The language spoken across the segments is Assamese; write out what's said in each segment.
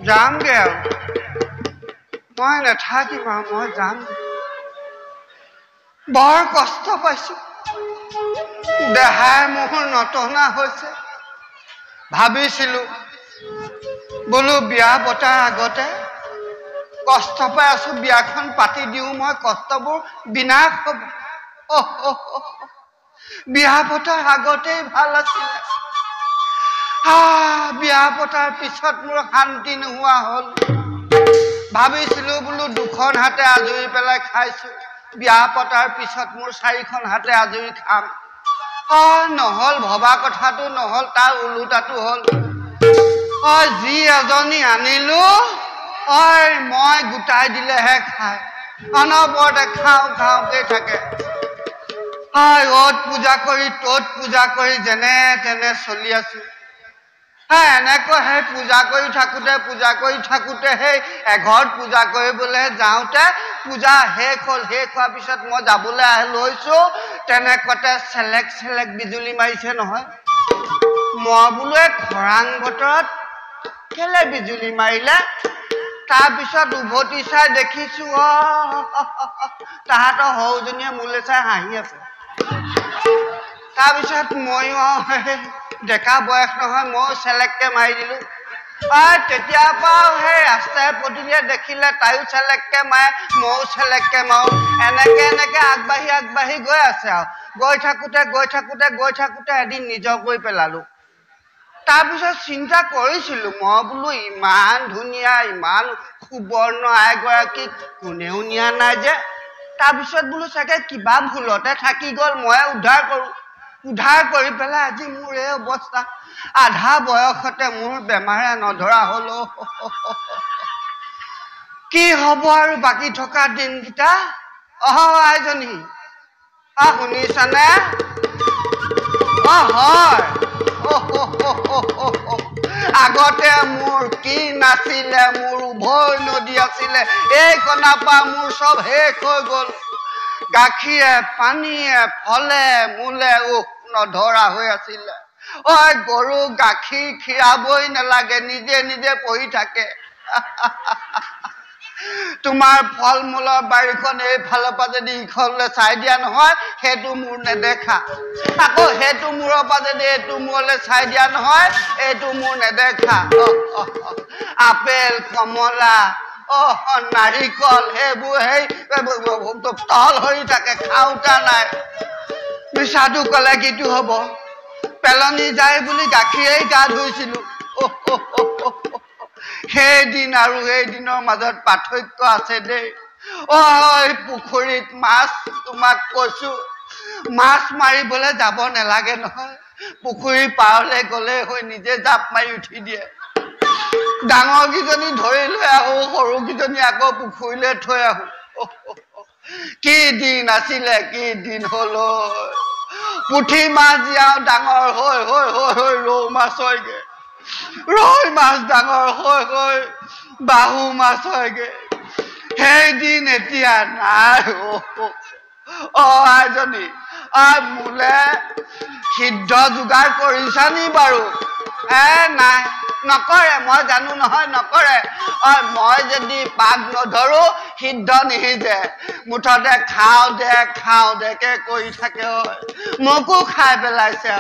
যামগে আৰু মই নাথাকিম আৰু মই যাম বৰ কষ্ট পাইছো দেহাই মোৰ নটনা হৈছে ভাবিছিলো বোলো বিয়া পতাৰ আগতে কষ্ট পাই আছো বিয়াখন পাতি দিও মই কষ্টবোৰ বিনাশ হ'ব বিয়া পতাৰ আগতেই ভাল আছিলে বিয়া পতাৰ পিছত মোৰ শান্তি নোহোৱা হ'ল ভাবিছিলো বোলো দুখন হাতে আজৰি পেলাই খাইছো বিয়া পতাৰ পিছত মোৰ চাৰিখন হাতে আজৰি খাম নহল ভবা কথাটো নহল তাৰ উলুটাটো হ'ল যি এজনী আনিলো মই গোটাই দিলেহে খায় অনবৰতে খাওঁ খাওঁকে থাকে অত পূজা কৰি তত পূজা কৰি যেনে তেনে চলি আছো এনেকৈ সেই পূজা কৰি থাকোতে সেই এঘৰত পূজা কৰিবলৈ যাওঁতে পূজা শেষ হ'ল শেষ হোৱাৰ পিছত মই যাবলৈ লৈছো তেনেকুৱাতে চেলেক বিজুলী মাৰিছে নহয় মই বোলো খৰাং বতৰত কেলে বিজুলী মাৰিলে তাৰপিছত উভতি চাই দেখিছো তাহাঁতৰ সৰুজনীয়ে মোলৈ চাই হাঁহি আছে তাৰপিছত ময়ো ডেকা বয়স নহয় ময়ো চেলেককে মাৰি দিলো তেতিয়াৰ পৰা সেই ৰাস্তাই পদূলিয়ে দেখিলে তাইও চেলেককে মাৰে ময়ো চেলেককে মাৰো এনেকে আগবাঢ়ি গৈ আছে আৰু গৈ থাকোতে এদিন নিজৰ কৰি পেলালো তাৰপিছত চিন্তা কৰিছিলো মই বোলো ইমান ধুনীয়া ইমান সুবৰ্ণ আইগৰাকীক কোনেও নিয়া নাই যে তাৰপিছত বোলো চাগে কিবা ভুলতে থাকি গ'ল মই উদ্ধাৰ কৰি পেলাই আজি মোৰ এই অৱস্থা আধা বয়সতে মোৰ বেমাৰে নধৰা হলো কি হব আৰু বাকী থকা দিনকেইটা আইজনী শুনিছানে হয় আগতে মোৰ কি নাছিলে মোৰ উভয় নদী আছিলে এই কণাৰ পৰা মোৰ চব শেষ হৈ গ'ল গাখীৰে পানীয়ে ফলে মূলে নধৰা হৈ আছিলে গৰু গাখীৰ খীৰাবই নালাগে নিজে পঢ়ি থাকে তোমাৰ ফল মূলৰ বাৰীখন এইফালৰ পৰা যদি ইখনলৈ চাই দিয়া নহয় সেইটো মোৰ নেদেখা আকৌ সেইটো মূৰৰ পৰা যদি এইটো মূৰলৈ চাই দিয়া নহয় এইটো মোৰ নেদেখা আপেল কমলা নাৰিকল সেইবোৰ সেই তল হৈ থাকে খাওঁতা নাই মিছাটো কলে কিটো হব পেলনি যায় বুলি গাখীৰেই গা ধুইছিলো সেইদিন আৰু এই দিনৰ মাজত পাৰ্থক্য আছে দেই পুখুৰীত মাছ তোমাক কৈছো মাছ মাৰিবলৈ যাব নালাগে নহয় পুখুৰী পাৰলৈ গলে হৈ নিজে জাপ মাৰি উঠি দিয়ে ডাঙৰ কিজনী ধৰি লৈ আহো সৰু কিজনী আকৌ পুখুৰীলৈ থৈ আহো কি দিন আছিলে কি দিন হল পুঠি মাছ জীয়াও ডাঙৰ হৈ ৰৌ মাছ হয়গে ৰৈ মাছ ডাঙৰ হৈ বাহু মাছ হয়গে সেইদিন এতিয়া নাই আইজনী মোলে সিদ্ধ যোগাৰ কৰিছানি বাৰু নাই নকৰে মই জানো নহয় নকৰে মই যদি পাক নধৰো সিদ্ধ নিসিজে মুঠতে খাওঁ দে কে কৰি থাকে মোকো খাই পেলাইছে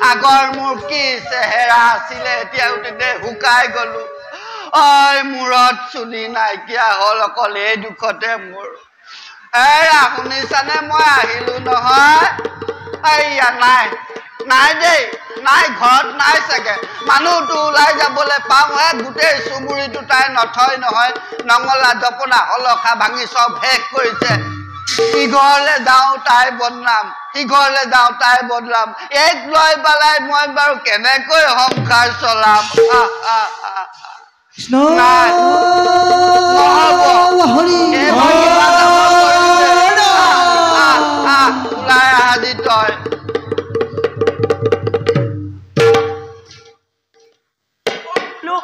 আগৰ মোৰ কি চেহেৰা আছিলে এতিয়া শুকাই গলো মূৰত চুলি নাইকিয়া হল অকল এই দুখতে মোৰ শুনিছানে মই আহিলো নহয় নাই দেই নাই ঘৰত নাই চাগে মানুহটো ওলাই যাবলৈ পাওঁ গোটেই চুবুৰীটো তাই নথয় নহয় নঙলা জপনা হলখা ভাঙি চব শেষ কৰিছে ইঘৰলৈ যাওঁ তাই বদনাম এক লৈ পেলাই মই বাৰু কেনেকৈ সংসাৰ চলাম ওলাই আহাজি তই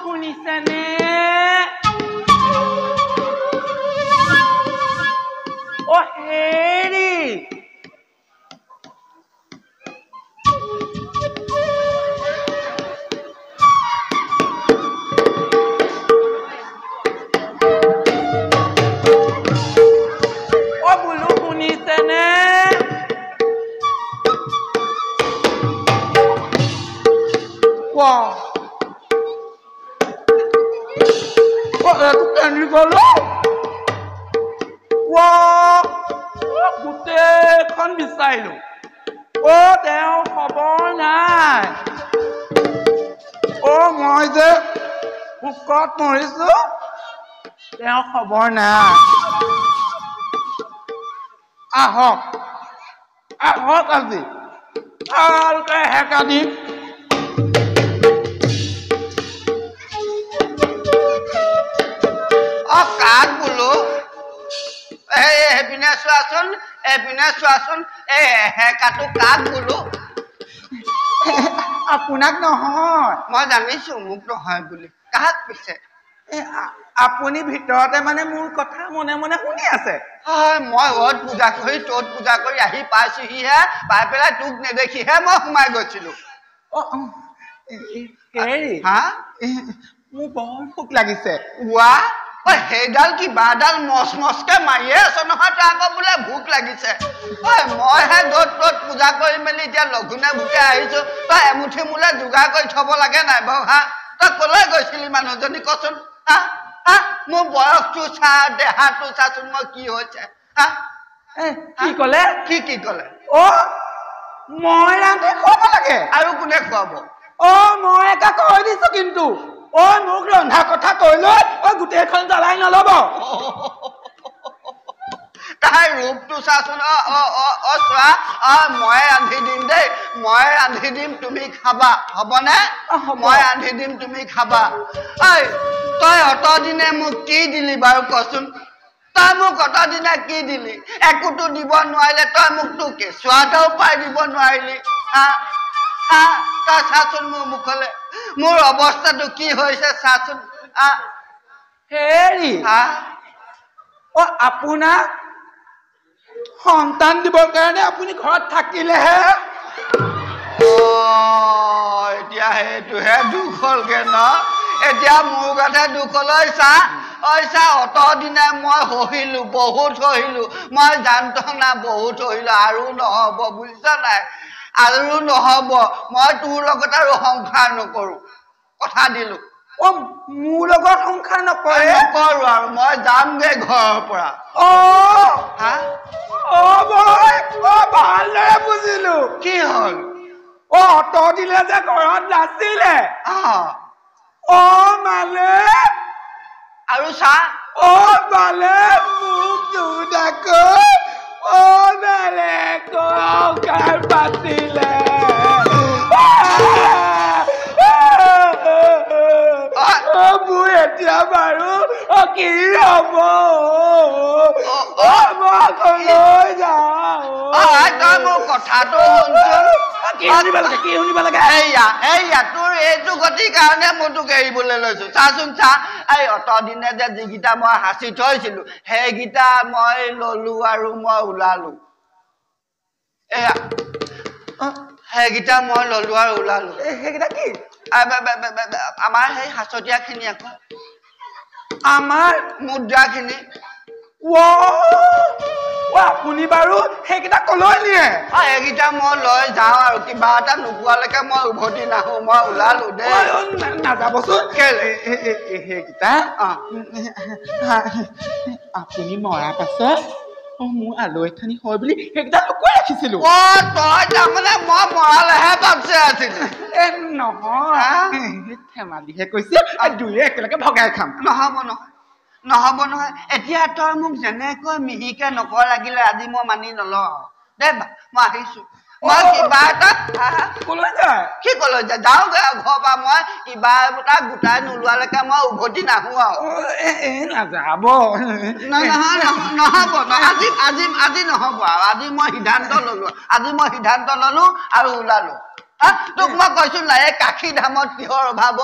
শুনিছানে হেৰি কেনি গলো গোটেইখন বিচাৰিলো তেওঁ খবৰ নাই মই যে ভোকত মৰিছো তেওঁ খবৰ নাই আহক আজি ভালকে হেকা দিম কাক বোলো এইপিনে চোৱাচোন হেকাটো কাক বোলো আপোনাক নহয় মই জানিছো মোক নহয় বুলি কাক পিছে আপুনি ভিতৰতে মানে মোৰ কথা মনে মনে শুনি আছে মই অত পূজা কৰি তত পূজা কৰি আহি পাইছোহিহে পাই পেলাই তোক নেদেখিহে মই সোমাই গৈছিলো মোৰ বৰ ভোক লাগিছে সেইডাল কিবাডাল মচমচকে মাৰিয়ে আছ নহয় তই আকৌ বোলে ভোক লাগিছে মইহে য'ত ত'ত পূজা কৰি মেলি এতিয়া লঘোণে ভোকে আহিছো তই এমুঠি মোলে যোগাৰ কৰি থব লাগে নাই বাৰু তই কলৈ গৈছিলি মানুহজনী কচোন মোৰ বয়সটো চা দেহাটো চাচোন মই কি হৈছে কি কলে মই ৰান্ধি খুৱাব লাগে আৰু কোনে খুৱাব মই একা কৈ দিছো কিন্তু মোক ৰন্ধা কথা কৈ লৈ গোটেইখন জ্বলাই নলব তাই ৰূপটো চাচোন চোৱা মই ৰান্ধি দিম দেই মই ৰান্ধি দিম তুমি খাবা হবনে মই ৰান্ধি দিম তুমি খাবা তই অতদিনে মোক কি দিলি বাৰু কচোন তই মোক অতদিনে কি দিলি একোতো দিব নোৱাৰিলে তই মোকতো কেঁচুৱা এটাও পাই দিব নোৱাৰিলি তই চাচোন মোৰ মুখলে মোৰ অৱস্থাটো কি হৈছে চাচোন হেৰি আপোনাক সন্তান দিবৰ কাৰণে আপুনি ঘৰত থাকিলেহে এতিয়া সেইটোহে দুখ হলগে ন এতিয়া মোৰ গাতে দুখ হলৈ চা অতদিনে মই সহিলো বহুত সহিলো মই যান্ত্ৰণা বহুত সহিলো আৰু নহব বুজিছ নাই আৰু নহব মই তোৰ লগত আৰু সংসাৰ নকৰো কথা দিলো মোৰ লগত সংসাৰ নকৰো আৰু মই যামগে ঘৰৰ পৰা ভালদৰে বুজিলো কি হল অতদিনে যে ঘৰত নাছিলে মানে আৰু চা মানে মোক দুদাকৈ বেলেগ পাতিলে মোৰ এতিয়া বাৰু কি হব মই কলৈ যাওঁ তই মোৰ কথাটো শুনিব লাগে এয়া তোৰ এইটো গতিৰ কাৰণে মই তোক এৰিবলৈ লৈছো চাচোন চা অতদিনে যে যিকেইটা মই সাঁচি থৈছিলো সেইকেইটা মই ললো আৰু মই ওলালো সেইকেইটা মই ললো আৰু ওলালো সেইকেইটা কি আমাৰ সেই সাঁচতীয়া খিনি আকৌ আমাৰ মুদ্ৰা খিনি আপুনি বাৰু সেইকেইটা কলৈ নিয়ে এইকেইটা মই লৈ যাওঁ আৰু কিবা এটা নোপোৱালৈকে মই উভতি নাহো মই ওলালো দেই নাযাবচোন সেইকেইটা আপুনি মৰা পাছত মোৰ আলৈ এঠানি হয় বুলি সেইকেইটা লুকুৱাই ৰাখিছিলো তই তাৰমানে মই মৰালেহে পাছে আছিলি নহয় ধেমালিহে কৈছে দুয়ে একেলগে ভগাই খাম নহব নহয় এতিয়া তই মোক যেনেকৈ মিহিকে নকৰা লাগিলে আজি মই মানি নলওঁ দেই মই আহিছো মই কিবা এটা কলৈ যায় কি কলৈ যায় যাওঁগে ঘৰৰ পৰা মই কিবা এটা গোটাই নোলোৱালৈকে মই উভতি নাহো আৰু নাযাব নহব আজি নহব আৰু আজি মই সিদ্ধান্ত ললো আৰু ওলালো তোক মই কৈছো নাই এই কাশী ধামত কিহৰ অভাৱ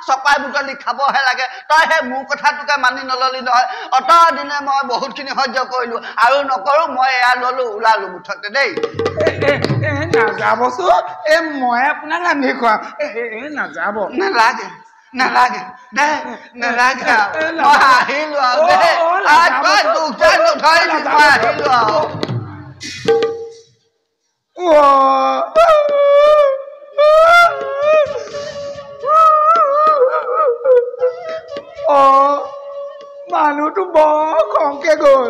চপাই বুটলি খাবহে লাগে তই সেই মোৰ কথাটোকে মানি নললি নহয় অতদিনে মই বহুতখিনি সহ্য কৰিলো আৰু নকৰো মই এয়া ললো ওলালো মুঠতে দেই নাযাবচোন মই আপোনাক ৰান্ধি খুৱাম নাযাব নালাগে দেই নালাগে মই আহিলো আৰু তই দুখ নধৰিলি মই আহিলো আৰু সঁচাকে গ'ল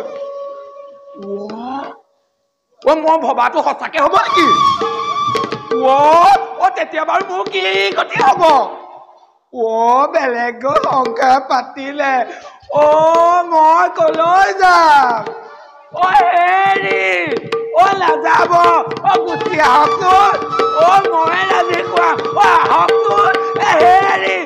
অ মই ভবাটো সঁচাকে হ'ব নেকি অ তেতিয়া বাৰু মোৰ কি গতি হ'ব অ বেলেগ সংখ্যা পাতিলে অ মই কলৈ যাম অ হেৰি অ নাযাব অ গুচি আহকচোন অ মই ৰাজি কোৱা অ আহকচোন হেৰি